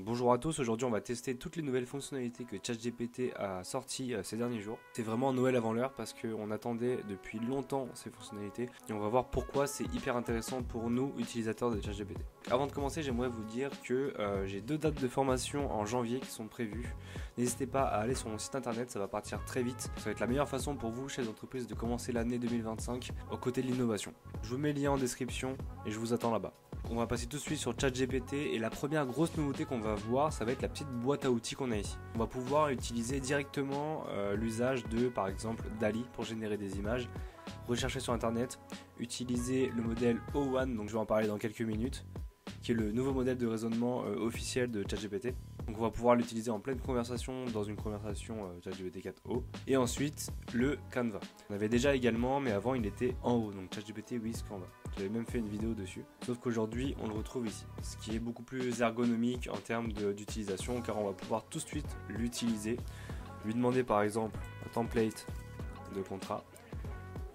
Bonjour à tous, aujourd'hui on va tester toutes les nouvelles fonctionnalités que ChatGPT a sorties ces derniers jours. C'est vraiment Noël avant l'heure parce qu'on attendait depuis longtemps ces fonctionnalités et on va voir pourquoi c'est hyper intéressant pour nous utilisateurs de ChatGPT. Avant de commencer, j'aimerais vous dire que j'ai 2 dates de formation en janvier qui sont prévues. N'hésitez pas à aller sur mon site internet, ça va partir très vite. Ça va être la meilleure façon pour vous, chefs d'entreprise, de commencer l'année 2025 aux côtés de l'innovation. Je vous mets le lien en description et je vous attends là-bas. On va passer tout de suite sur ChatGPT et la première grosse nouveauté qu'on va voir, ça va être la petite boîte à outils qu'on a ici. On va pouvoir utiliser directement l'usage de, par exemple, DALL-E pour générer des images, rechercher sur internet, utiliser le modèle O1, donc je vais en parler dans quelques minutes, qui est le nouveau modèle de raisonnement officiel de ChatGPT. Donc on va pouvoir l'utiliser en pleine conversation dans une conversation ChatGPT 4o. Et ensuite le Canva. On avait déjà également, mais avant il était en haut, donc ChatGPT with Canva. J'avais même fait une vidéo dessus. Sauf qu'aujourd'hui on le retrouve ici. Ce qui est beaucoup plus ergonomique en termes d'utilisation, car on va pouvoir tout de suite l'utiliser. Lui demander par exemple un template de contrat.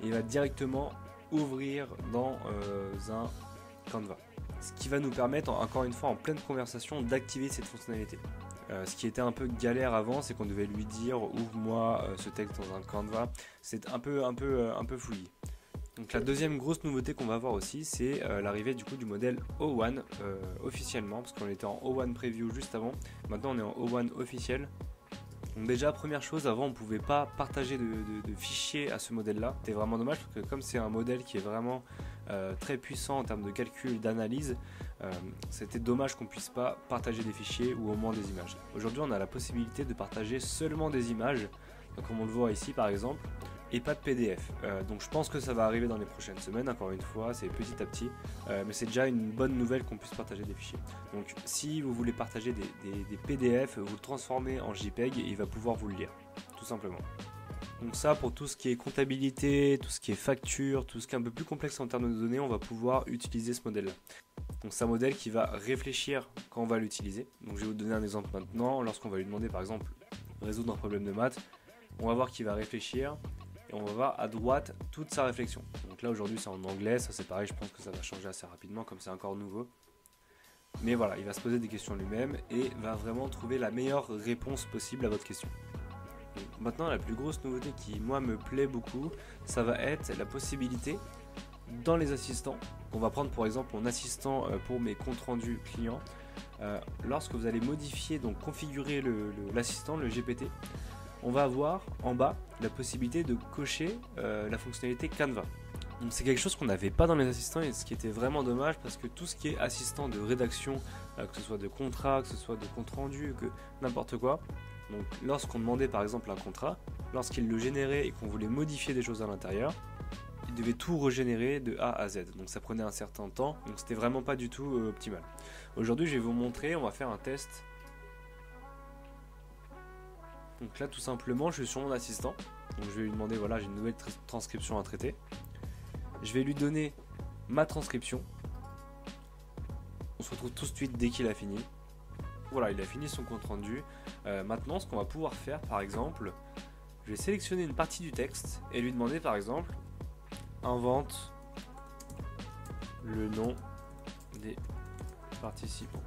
Et il va directement ouvrir dans un Canva. Ce qui va nous permettre, encore une fois, en pleine conversation, d'activer cette fonctionnalité. Ce qui était un peu galère avant, c'est qu'on devait lui dire ouvre-moi ce texte dans un Canva. C'est un peu fouillis. Donc la deuxième grosse nouveauté qu'on va avoir aussi, c'est l'arrivée du coup du modèle O1 officiellement, parce qu'on était en O1 Preview juste avant. Maintenant on est en O1 officiel. Donc déjà, première chose, avant on ne pouvait pas partager de fichiers à ce modèle-là. C'était vraiment dommage parce que comme c'est un modèle qui est vraiment très puissant en termes de calcul, d'analyse, c'était dommage qu'on ne puisse pas partager des fichiers ou au moins des images. Aujourd'hui, on a la possibilité de partager seulement des images, donc comme on le voit ici par exemple, et pas de PDF. Donc je pense que ça va arriver dans les prochaines semaines, encore une fois, c'est petit à petit, mais c'est déjà une bonne nouvelle qu'on puisse partager des fichiers. Donc si vous voulez partager des PDF, vous le transformez en JPEG et il va pouvoir vous le lire, tout simplement. Donc ça, pour tout ce qui est comptabilité, tout ce qui est facture, tout ce qui est un peu plus complexe en termes de données, on va pouvoir utiliser ce modèle-là. Donc c'est un modèle qui va réfléchir quand on va l'utiliser. Donc je vais vous donner un exemple maintenant. Lorsqu'on va lui demander par exemple résoudre un problème de maths, on va voir qu'il va réfléchir et on va voir à droite toute sa réflexion. Donc là aujourd'hui c'est en anglais, ça c'est pareil, je pense que ça va changer assez rapidement comme c'est encore nouveau. Mais voilà, il va se poser des questions lui-même et va vraiment trouver la meilleure réponse possible à votre question. Maintenant, la plus grosse nouveauté qui, moi, me plaît beaucoup, ça va être la possibilité dans les assistants. On va prendre, par exemple, mon assistant pour mes comptes rendus clients. Lorsque vous allez modifier, donc configurer l'assistant, le GPT, on va avoir en bas la possibilité de cocher la fonctionnalité Canva. Donc c'est quelque chose qu'on n'avait pas dans les assistants et ce qui était vraiment dommage parce que tout ce qui est assistant de rédaction, que ce soit de contrat, que ce soit de compte rendu, que n'importe quoi, donc lorsqu'on demandait par exemple un contrat, lorsqu'il le générait et qu'on voulait modifier des choses à l'intérieur, il devait tout régénérer de A à Z. Donc ça prenait un certain temps, donc c'était vraiment pas du tout optimal. Aujourd'hui je vais vous montrer, on va faire un test. Donc là tout simplement je suis sur mon assistant, donc je vais lui demander voilà j'ai une nouvelle transcription à traiter. Je vais lui donner ma transcription. On se retrouve tout de suite dès qu'il a fini. Voilà, il a fini son compte rendu. Maintenant, ce qu'on va pouvoir faire, par exemple, je vais sélectionner une partie du texte et lui demander, par exemple, invente le nom des participants.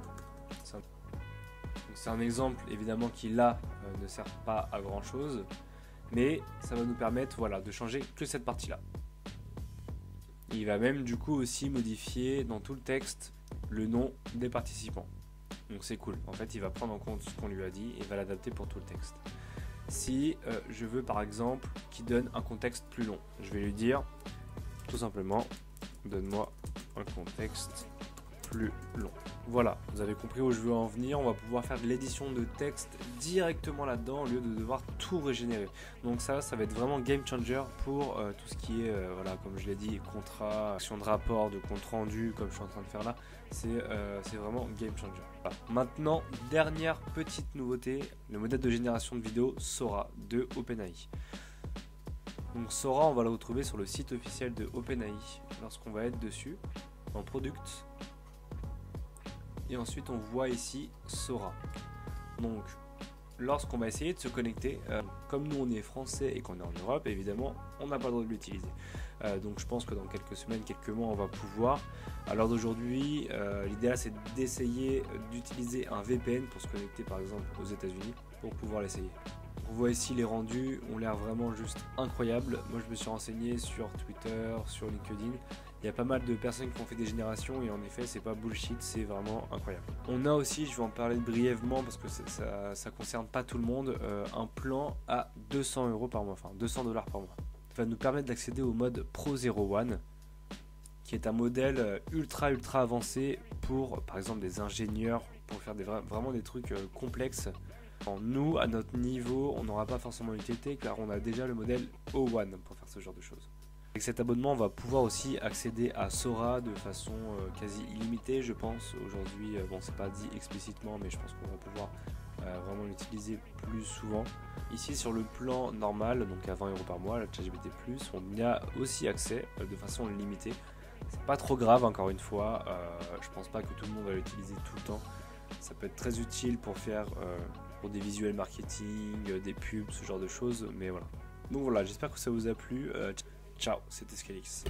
C'est un exemple, évidemment, qui là ne sert pas à grand chose, mais ça va nous permettre, voilà, de changer que cette partie-là. Il va même du coup aussi modifier dans tout le texte le nom des participants. Donc c'est cool. En fait, il va prendre en compte ce qu'on lui a dit et va l'adapter pour tout le texte. Si je veux par exemple qu'il donne un contexte plus long, je vais lui dire tout simplement donne-moi un contexte plus long. Voilà, vous avez compris où je veux en venir. On va pouvoir faire de l'édition de texte directement là-dedans au lieu de devoir tout régénérer. Donc ça va être vraiment game changer pour tout ce qui est, voilà, comme je l'ai dit, contrat, action de rapport, de compte rendu, comme je suis en train de faire là. C'est vraiment game changer. Voilà. Maintenant, dernière petite nouveauté, le modèle de génération de vidéos Sora de OpenAI. Donc Sora, on va le retrouver sur le site officiel de OpenAI lorsqu'on va être dessus, en Product. Et ensuite on voit ici Sora. Donc lorsqu'on va essayer de se connecter, comme nous on est français et qu'on est en Europe, évidemment on n'a pas le droit de l'utiliser. Donc je pense que dans quelques semaines, quelques mois on va pouvoir. À l'heure d'aujourd'hui, l'idéal c'est d'essayer d'utiliser un VPN pour se connecter par exemple aux États-Unis pour pouvoir l'essayer. On voit ici les rendus, ont l'air vraiment juste incroyables. Moi je me suis renseigné sur Twitter, sur LinkedIn. Il y a pas mal de personnes qui ont fait des générations et en effet c'est pas bullshit, c'est vraiment incroyable. On a aussi, je vais en parler brièvement parce que ça concerne pas tout le monde, un plan à 200 € par mois, enfin 200 $ par mois. Ça va nous permettre d'accéder au mode Pro 01, qui est un modèle ultra avancé pour par exemple des ingénieurs, pour faire vraiment des trucs complexes. Nous, à notre niveau, on n'aura pas forcément UTT car on a déjà le modèle O1 pour faire ce genre de choses. Avec cet abonnement, on va pouvoir aussi accéder à Sora de façon quasi illimitée, je pense. Aujourd'hui, bon, c'est pas dit explicitement, mais je pense qu'on va pouvoir vraiment l'utiliser plus souvent. Ici, sur le plan normal, donc à 20 € par mois, la ChatGPT+, on y a aussi accès de façon limitée. C'est pas trop grave, encore une fois. Je pense pas que tout le monde va l'utiliser tout le temps. Ça peut être très utile pour faire pour des visuels marketing, des pubs, ce genre de choses, mais voilà. Donc voilà, j'espère que ça vous a plu. Ciao, c'était Scalix.